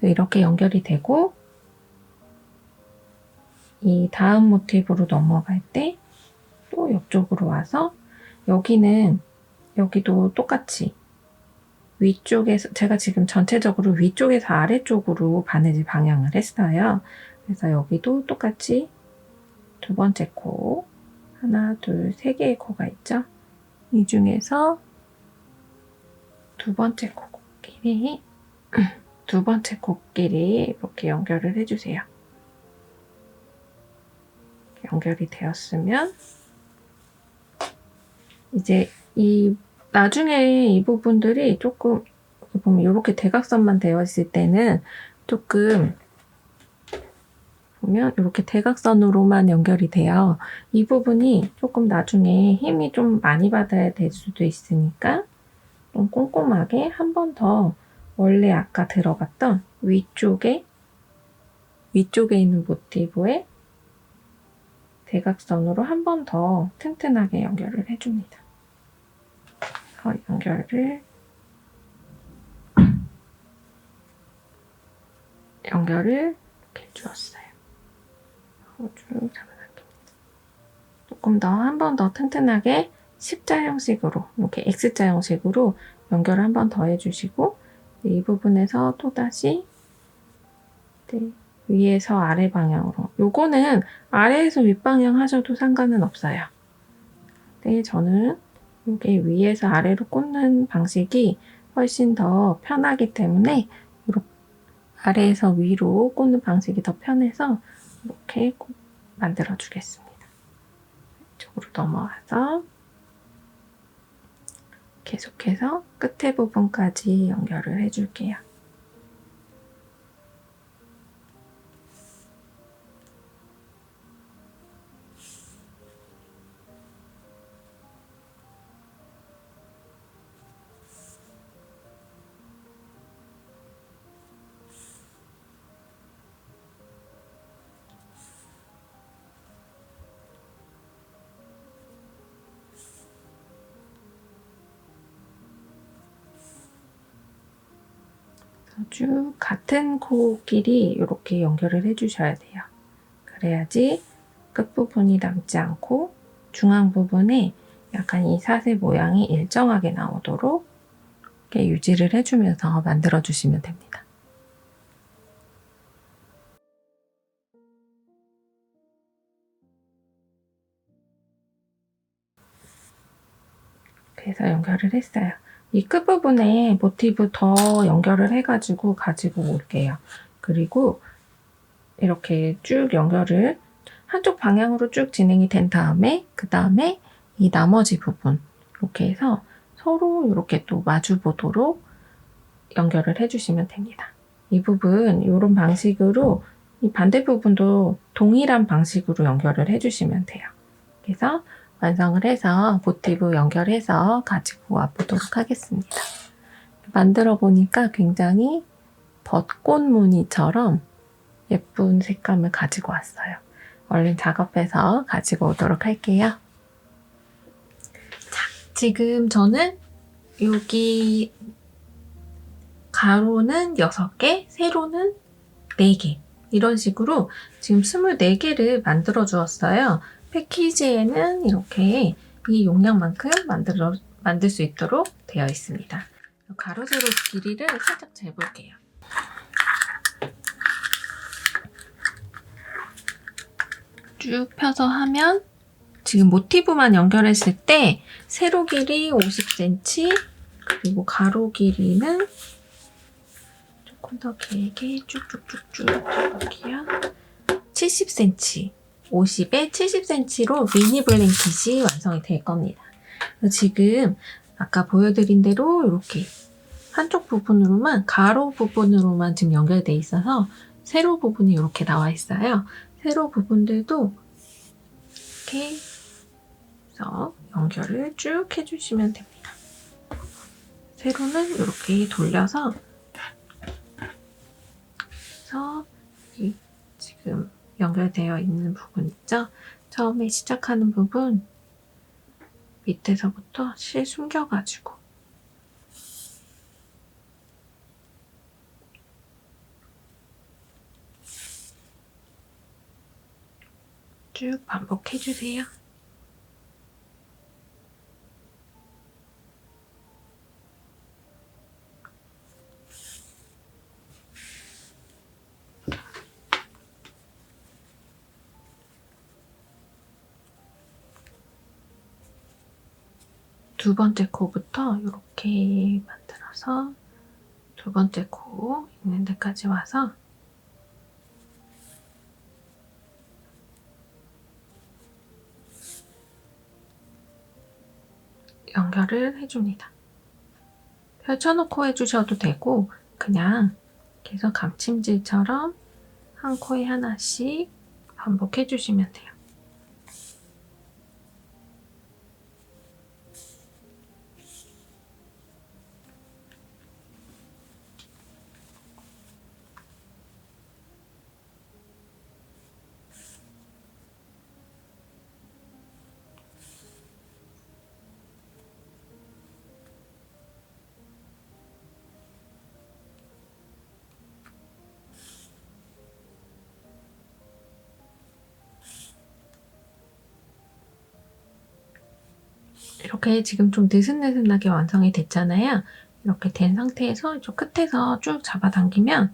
이렇게 연결이 되고 이 다음 모티브로 넘어갈 때 또 옆쪽으로 와서 여기도 똑같이 위쪽에서 제가 지금 전체적으로 위쪽에서 아래쪽으로 바느질 방향을 했어요. 그래서 여기도 똑같이 두 번째 코 하나, 둘, 세 개의 코가 있죠. 이 중에서 두 번째 코끼리 이렇게 연결을 해주세요. 연결이 되었으면 이제 나중에 이 부분들이 조금 보면 이렇게 대각선만 되어 있을 때는 조금 보면 이렇게 대각선으로만 연결이 돼요. 이 부분이 조금 나중에 힘이 좀 많이 받아야 될 수도 있으니까 좀 꼼꼼하게 한 번 더 원래 아까 들어갔던 위쪽에 있는 모티브에 대각선으로 한 번 더 튼튼하게 연결을 해줍니다. 연결을 이렇게 해주었어요. 쭉 잡아당깁니다. 조금 더 한 번 더 튼튼하게 십자 형식으로 이렇게 X자 형식으로 연결을 한 번 더 해주시고 이 부분에서 또다시 위에서 아래 방향으로 요거는 아래에서 윗방향 하셔도 상관은 없어요. 근데 저는 이게 위에서 아래로 꽂는 방식이 훨씬 더 편하기 때문에 이렇게 아래에서 위로 꽂는 방식이 더 편해서 이렇게 만들어 주겠습니다. 이쪽으로 넘어와서 계속해서 끝에 부분까지 연결을 해줄게요. 쭉 같은 코끼리 이렇게 연결을 해주셔야 돼요. 그래야지 끝부분이 남지 않고 중앙 부분에 약간 이 사슬 모양이 일정하게 나오도록 이렇게 유지를 해주면서 만들어 주시면 됩니다. 그래서 연결을 했어요. 이 끝부분에 모티브 더 연결을 해가지고 가지고 올게요. 그리고 이렇게 쭉 연결을 한쪽 방향으로 쭉 진행이 된 다음에 그 다음에 이 나머지 부분 이렇게 해서 서로 이렇게 또 마주 보도록 연결을 해주시면 됩니다. 이 부분 이런 방식으로 이 반대 부분도 동일한 방식으로 연결을 해주시면 돼요. 그래서 완성을 해서 모티브 연결해서 가지고 와보도록 하겠습니다. 만들어 보니까 굉장히 벚꽃 무늬처럼 예쁜 색감을 가지고 왔어요. 얼른 작업해서 가지고 오도록 할게요. 자, 지금 저는 여기 가로는 6개, 세로는 4개 이런 식으로 지금 24개를 만들어 주었어요. 패키지에는 이렇게 이 용량만큼 만들 수 있도록 되어 있습니다. 가로 세로 길이를 살짝 재볼게요. 쭉 펴서 하면 지금 모티브만 연결했을 때 세로 길이 50cm 그리고 가로 길이는 조금 더 길게 쭉쭉쭉쭉 해볼게요. 70cm 50에 70cm로 미니 블랭킷이 완성이 될 겁니다. 지금 아까 보여드린 대로 이렇게 한쪽 부분으로만 가로 부분으로만 지금 연결돼 있어서 세로 부분이 이렇게 나와 있어요. 세로 부분들도 이렇게 해서 연결을 쭉 해주시면 됩니다. 세로는 이렇게 돌려서 그래서 이 지금 연결되어 있는 부분 있죠? 처음에 시작하는 부분 밑에서부터 실 숨겨가지고 쭉 반복해주세요. 두 번째 코부터 이렇게 만들어서 두 번째 코 있는 데까지 와서 연결을 해줍니다. 펼쳐놓고 해주셔도 되고 그냥 계속 감침질처럼 한 코에 하나씩 반복해주시면 돼요. 이렇게 지금 좀 느슨느슨하게 완성이 됐잖아요. 이렇게 된 상태에서 이쪽 끝에서 쭉 잡아당기면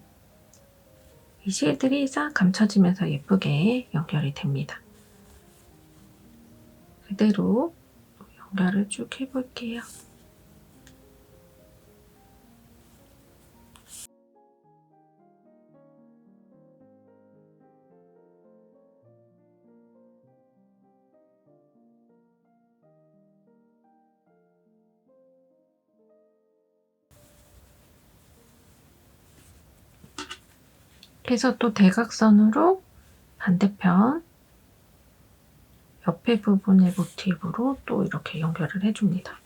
이 실들이 싹 감춰지면서 예쁘게 연결이 됩니다. 그대로 연결을 쭉 해볼게요. 이렇게 해서 또 대각선으로 반대편 옆에 부분의 모티브로 또 이렇게 연결을 해줍니다.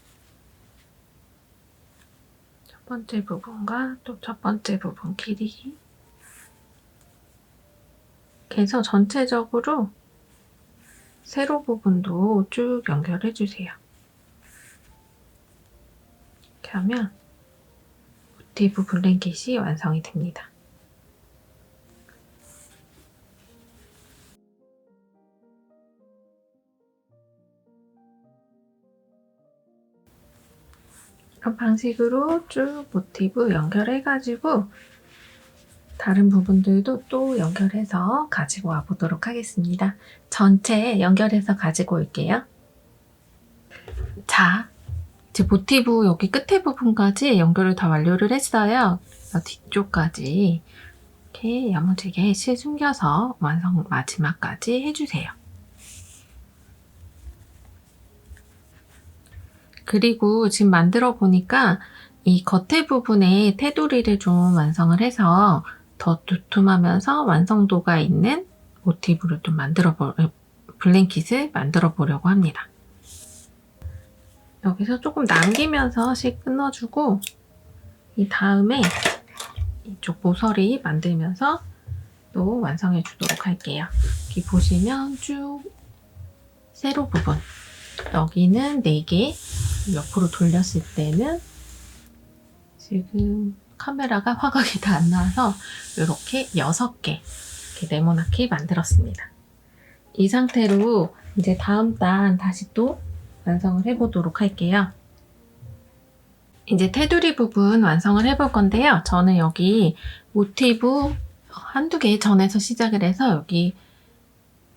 첫 번째 부분과 또 첫 번째 부분 길이. 이렇게 해서 전체적으로 세로 부분도 쭉 연결해주세요. 이렇게 하면 모티브 블랭킷이 완성이 됩니다. 이런 방식으로 쭉 모티브 연결해가지고 다른 부분들도 또 연결해서 가지고 와보도록 하겠습니다. 전체 연결해서 가지고 올게요. 자, 이제 모티브 여기 끝에 부분까지 연결을 다 완료를 했어요. 뒤쪽까지 이렇게 야무지게 실 숨겨서 완성 마지막까지 해주세요. 그리고 지금 만들어 보니까 이 겉에 부분에 테두리를 좀 완성을 해서 더 두툼하면서 완성도가 있는 모티브를 좀 블랭킷을 만들어 보려고 합니다. 여기서 조금 남기면서 실 끊어주고 이 다음에 이쪽 모서리 만들면서 또 완성해 주도록 할게요. 여기 보시면 쭉 세로 부분 여기는 4개 옆으로 돌렸을 때는 지금 카메라가 화각이 다 안 나와서 이렇게 6개 이렇게 네모나게 만들었습니다. 이 상태로 이제 다음 단 다시 또 완성을 해보도록 할게요. 이제 테두리 부분 완성을 해볼 건데요. 저는 여기 모티브 한두 개 전에서 시작을 해서 여기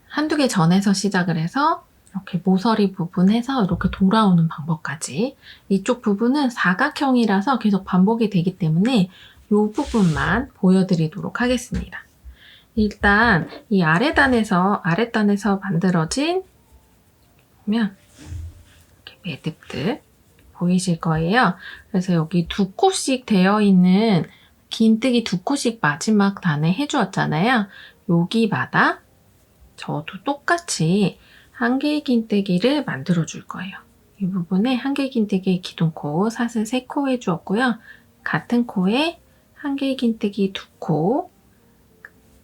한두 개 전에서 시작을 해서 이렇게 모서리 부분 해서 이렇게 돌아오는 방법까지 이쪽 부분은 사각형이라서 계속 반복이 되기 때문에 이 부분만 보여드리도록 하겠습니다. 일단 이 아래단에서 만들어진 보면 이렇게 매듭들 보이실 거예요. 그래서 여기 2코씩 되어 있는 긴뜨기 2코씩 마지막 단에 해주었잖아요. 여기마다 저도 똑같이 한 개의 긴뜨기를 만들어 줄 거예요. 이 부분에 한 개의 긴뜨기 기둥코 사슬 3코 해주었고요. 같은 코에 한 개의 긴뜨기 2코,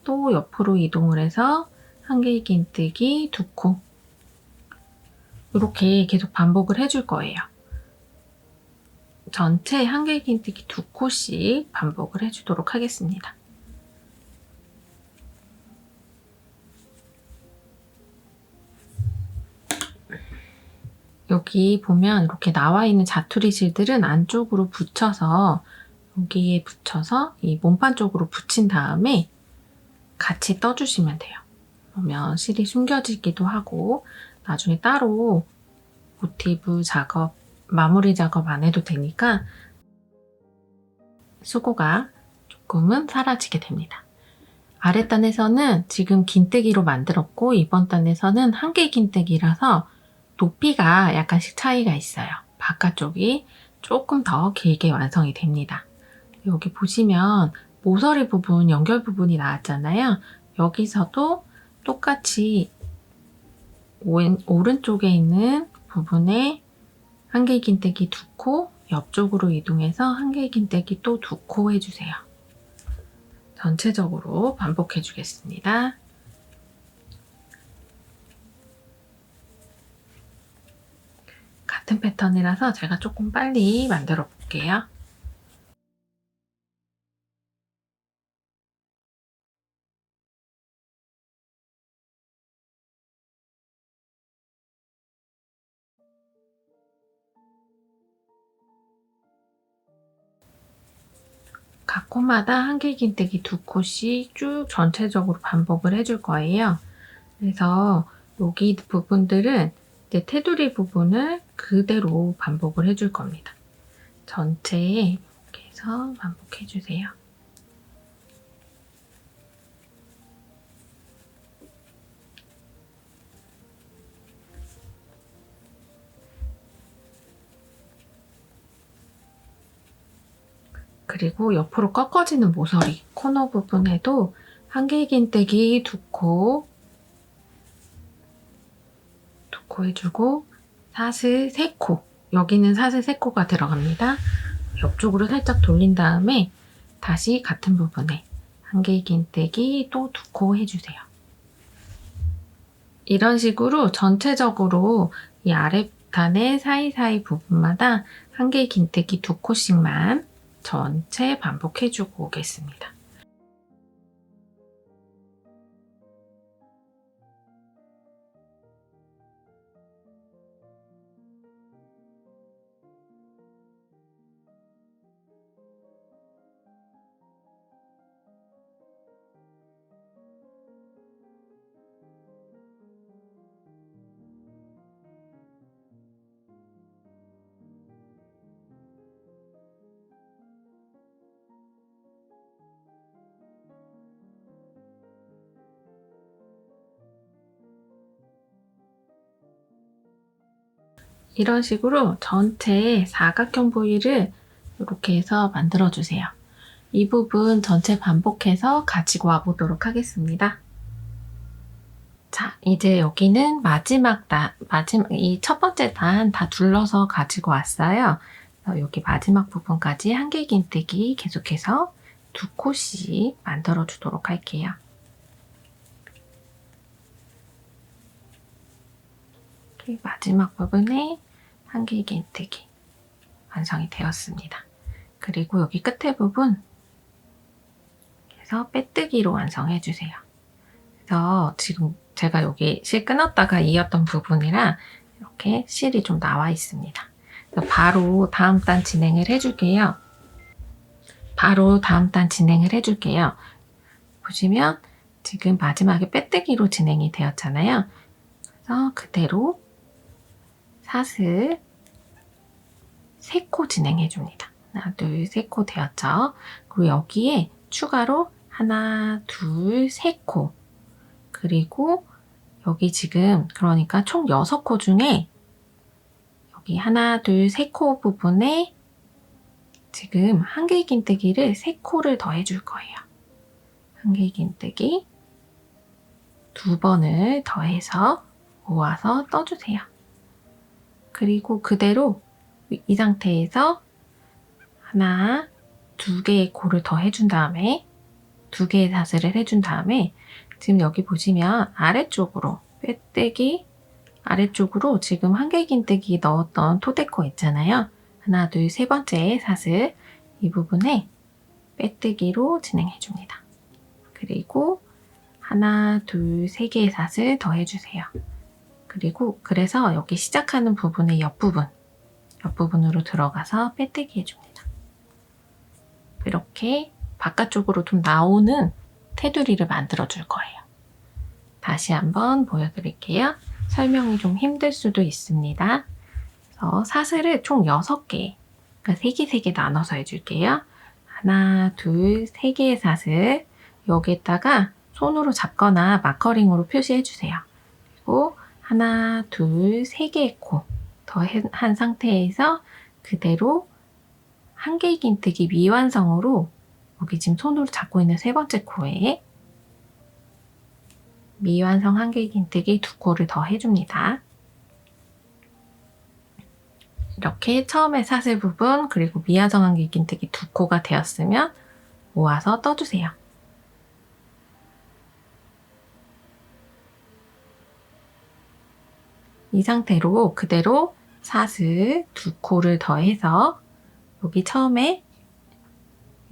또 옆으로 이동을 해서 한 개의 긴뜨기 2코 이렇게 계속 반복을 해줄 거예요. 전체 한 개의 긴뜨기 2코씩 반복을 해주도록 하겠습니다. 여기 보면 이렇게 나와 있는 자투리 실들은 안쪽으로 붙여서 여기에 붙여서 이 몸판 쪽으로 붙인 다음에 같이 떠주시면 돼요. 그러면 실이 숨겨지기도 하고 나중에 따로 모티브 작업, 마무리 작업 안 해도 되니까 수고가 조금은 사라지게 됩니다. 아랫단에서는 지금 긴뜨기로 만들었고 이번 단에서는 한 개 긴뜨기라서 높이가 약간씩 차이가 있어요. 바깥쪽이 조금 더 길게 완성이 됩니다. 여기 보시면 모서리 부분, 연결 부분이 나왔잖아요. 여기서도 똑같이 오른쪽에 있는 부분에 한 개 긴뜨기 2코, 옆쪽으로 이동해서 한 개 긴뜨기 또 2코 해주세요. 전체적으로 반복해 주겠습니다. 같은 패턴이라서 제가 조금 빨리 만들어 볼게요. 각 코마다 한 개 긴뜨기 2코씩 쭉 전체적으로 반복을 해줄 거예요. 그래서 여기 부분들은 이제 테두리 부분을 그대로 반복을 해줄 겁니다. 전체에 이렇게 해서 반복해 주세요. 그리고 옆으로 꺾어지는 모서리 코너 부분에도 한길긴뜨기 두 코 해주고 사슬 3코, 여기는 사슬 3코가 들어갑니다. 옆쪽으로 살짝 돌린 다음에 다시 같은 부분에 한길긴뜨기 또 2코 해주세요. 이런 식으로 전체적으로 이 아랫단의 사이사이 부분마다 한길긴뜨기 2코씩만 전체 반복해주고 오겠습니다. 이런 식으로 전체 사각형 부위를 이렇게 해서 만들어주세요. 이 부분 전체 반복해서 가지고 와보도록 하겠습니다. 자, 이제 여기는 이 첫 번째 단 다 둘러서 가지고 왔어요. 여기 마지막 부분까지 한길긴뜨기 계속해서 2코씩 만들어 주도록 할게요. 이렇게 마지막 부분에 한길긴뜨기 완성이 되었습니다. 그리고 여기 끝에 부분 그래서 빼뜨기로 완성해 주세요. 그래서 지금 제가 여기 실 끊었다가 이었던 부분이라 이렇게 실이 좀 나와 있습니다. 바로 다음 단 진행을 해줄게요. 보시면 지금 마지막에 빼뜨기로 진행이 되었잖아요. 그래서 그대로 사슬 3코 진행해줍니다. 하나, 둘, 3코 되었죠? 그리고 여기에 추가로 하나, 둘, 3코. 그리고 여기 지금 그러니까 총 6코 중에 여기 하나, 둘, 3코 부분에 지금 한길긴뜨기를 3코를 더 해줄 거예요. 한길긴뜨기 2번을 더해서 모아서 떠주세요. 그리고 그대로 이 상태에서 하나, 2개의 코를 더 해준 다음에 2개의 사슬을 해준 다음에 지금 여기 보시면 아래쪽으로 빼뜨기 아래쪽으로 지금 한길긴뜨기 넣었던 토대코 있잖아요. 하나, 둘, 3번째 사슬 이 부분에 빼뜨기로 진행해줍니다. 그리고 하나, 둘, 3개의 사슬 더 해주세요. 그리고 그래서 여기 시작하는 부분의 옆부분으로 들어가서 빼뜨기 해줍니다. 이렇게 바깥쪽으로 좀 나오는 테두리를 만들어 줄 거예요. 다시 한번 보여드릴게요. 설명이 좀 힘들 수도 있습니다. 그래서 사슬을 총 6개, 그러니까 3개 나눠서 해줄게요. 하나, 둘, 3개의 사슬 여기에다가 손으로 잡거나 마커링으로 표시해주세요. 그리고 하나, 둘, 3개의 코 더 한 상태에서 그대로 한길긴뜨기 미완성으로 여기 지금 손으로 잡고 있는 3번째 코에 미완성 한길긴뜨기 2코를 더 해줍니다. 이렇게 처음에 사슬 부분 그리고 미완성 한길긴뜨기 2코가 되었으면 모아서 떠주세요. 이 상태로 그대로 사슬 2코를 더해서 여기 처음에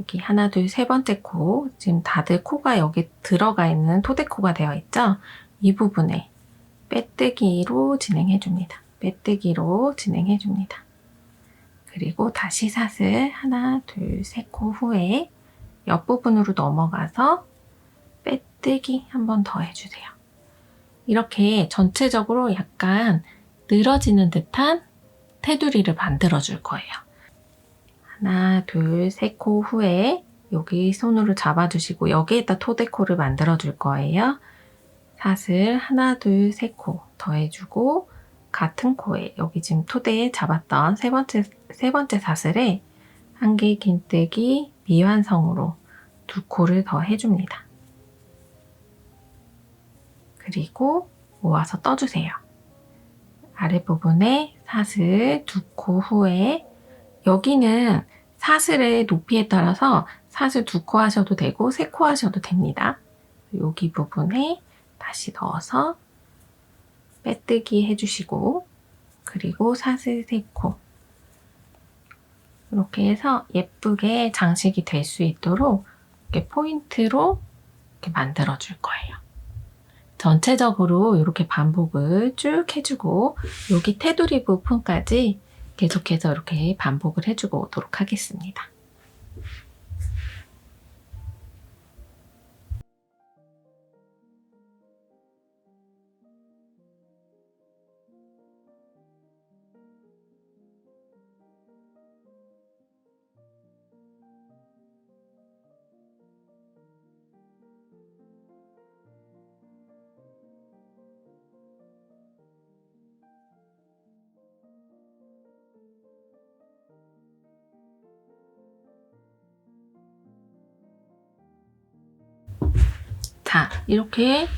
여기 하나, 둘, 3번째 코 지금 다들 코가 여기 들어가 있는 토대코가 되어 있죠? 이 부분에 빼뜨기로 진행해줍니다. 그리고 다시 사슬 하나, 둘, 3코 후에 옆부분으로 넘어가서 빼뜨기 한 번 더 해주세요. 이렇게 전체적으로 약간 늘어지는 듯한 테두리를 만들어 줄 거예요. 하나, 둘, 3코 후에 여기 손으로 잡아주시고 여기에다 토대코를 만들어 줄 거예요. 사슬 하나, 둘, 3코 더해주고 같은 코에 여기 지금 토대에 잡았던 세 번째 사슬에 한길긴뜨기 미완성으로 2코를 더 해줍니다. 그리고 모아서 떠주세요. 아랫부분에 사슬 2코 후에, 여기는 사슬의 높이에 따라서 사슬 2코 하셔도 되고 3코 하셔도 됩니다. 여기 부분에 다시 넣어서 빼뜨기 해주시고, 그리고 사슬 3코 이렇게 해서 예쁘게 장식이 될 수 있도록 이렇게 포인트로 이렇게 만들어 줄 거예요. 전체적으로 이렇게 반복을 쭉 해주고, 여기 테두리 부분까지 계속해서 이렇게 반복을 해주고 오도록 하겠습니다. 자, 이렇게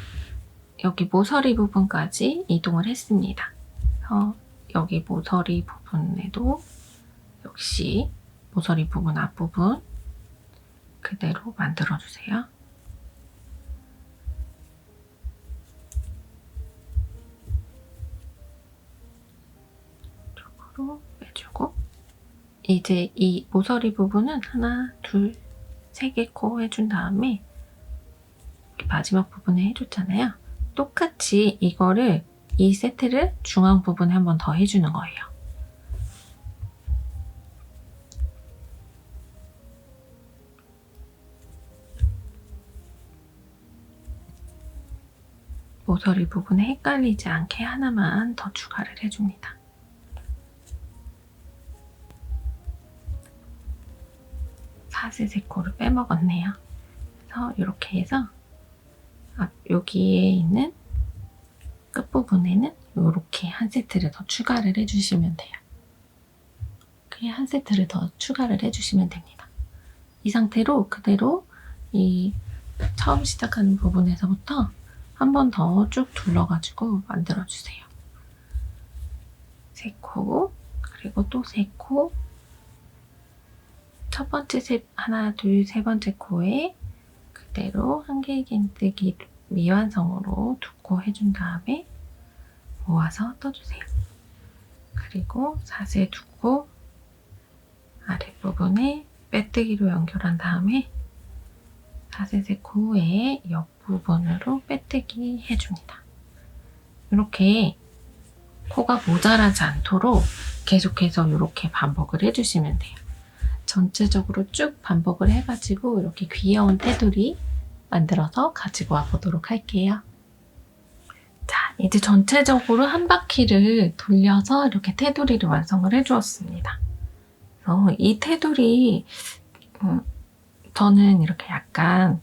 여기 모서리 부분까지 이동을 했습니다. 여기 모서리 부분에도 역시 모서리 부분 앞부분 그대로 만들어주세요. 이쪽으로 빼주고, 이제 이 모서리 부분은 하나, 둘, 3개 코 해준 다음에 마지막 부분에 해줬잖아요. 똑같이 이거를, 이 세트를 중앙 부분에 한 번 더 해주는 거예요. 모서리 부분에 헷갈리지 않게 하나만 더 추가를 해줍니다. 사슬 3코를 빼먹었네요. 그래서 이렇게 해서 여기에 있는 끝부분에는 이렇게 한 세트를 더 추가를 해주시면 돼요. 이렇게 한 세트를 더 추가를 해주시면 됩니다. 이 상태로 그대로 이 처음 시작하는 부분에서부터 한 번 더 쭉 둘러가지고 만들어주세요. 3코, 그리고 또 3코, 첫 번째 하나, 둘, 세 번째 코에 그대로 한길긴뜨기 미완성으로 2코 해준 다음에 모아서 떠주세요. 그리고 사슬 2코 아랫부분에 빼뜨기로 연결한 다음에 사슬 3코 후에 옆부분으로 빼뜨기 해줍니다. 이렇게 코가 모자라지 않도록 계속해서 이렇게 반복을 해주시면 돼요. 전체적으로 쭉 반복을 해가지고 이렇게 귀여운 테두리 만들어서 가지고 와보도록 할게요. 자, 이제 전체적으로 한 바퀴를 돌려서 이렇게 테두리를 완성을 해주었습니다. 이 테두리, 저는 이렇게 약간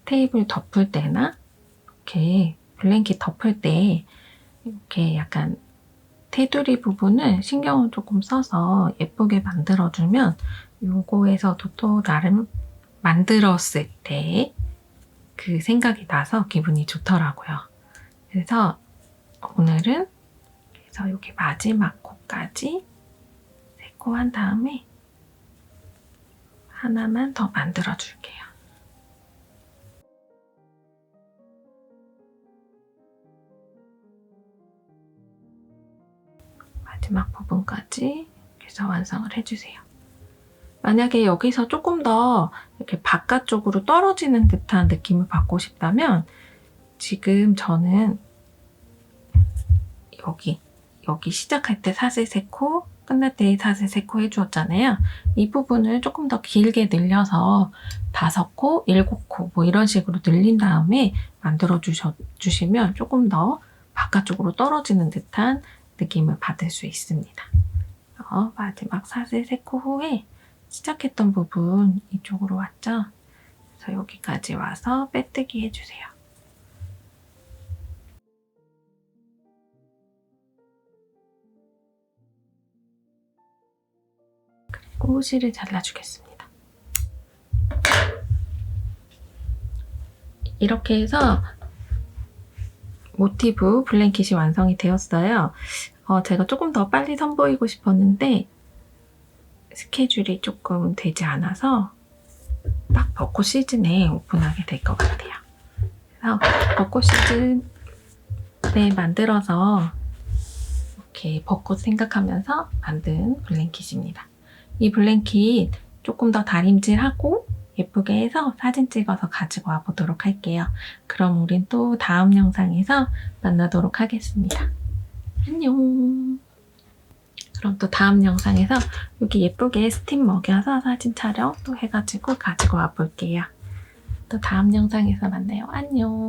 테이블 덮을 때나 이렇게 블랭킷 덮을 때 이렇게 약간 테두리 부분을 신경을 조금 써서 예쁘게 만들어주면 요거에서도 또 나름 만들었을 때 그 생각이 나서 기분이 좋더라고요. 그래서 오늘은 그래서 여기 마지막 코까지 3코 한 다음에 하나만 더 만들어 줄게요. 마지막 부분까지 해서 완성을 해주세요. 만약에 여기서 조금 더 이렇게 바깥쪽으로 떨어지는 듯한 느낌을 받고 싶다면 지금 저는 여기 시작할 때 사슬 3코, 끝날 때 사슬 3코 해주었잖아요. 이 부분을 조금 더 길게 늘려서 5코, 7코 뭐 이런 식으로 늘린 다음에 만들어 주시면 조금 더 바깥쪽으로 떨어지는 듯한 느낌을 받을 수 있습니다. 마지막 사슬 3코 후에 시작했던 부분 이쪽으로 왔죠? 그래서 여기까지 와서 빼뜨기 해주세요. 그리고 호실을 잘라주겠습니다. 이렇게 해서 모티브 블랭킷이 완성이 되었어요. 제가 조금 더 빨리 선보이고 싶었는데 스케줄이 조금 되지 않아서 딱 벚꽃 시즌에 오픈하게 될 것 같아요. 그래서 벚꽃 시즌에 만들어서 이렇게 벚꽃 생각하면서 만든 블랭킷입니다. 이 블랭킷 조금 더 다림질하고 예쁘게 해서 사진 찍어서 가지고 와 보도록 할게요. 그럼 우린 또 다음 영상에서 만나도록 하겠습니다. 안녕. 그럼 또 다음 영상에서 여기 예쁘게 스팀 먹여서 사진 촬영 또 해가지고 가지고 와 볼게요. 또 다음 영상에서 만나요. 안녕.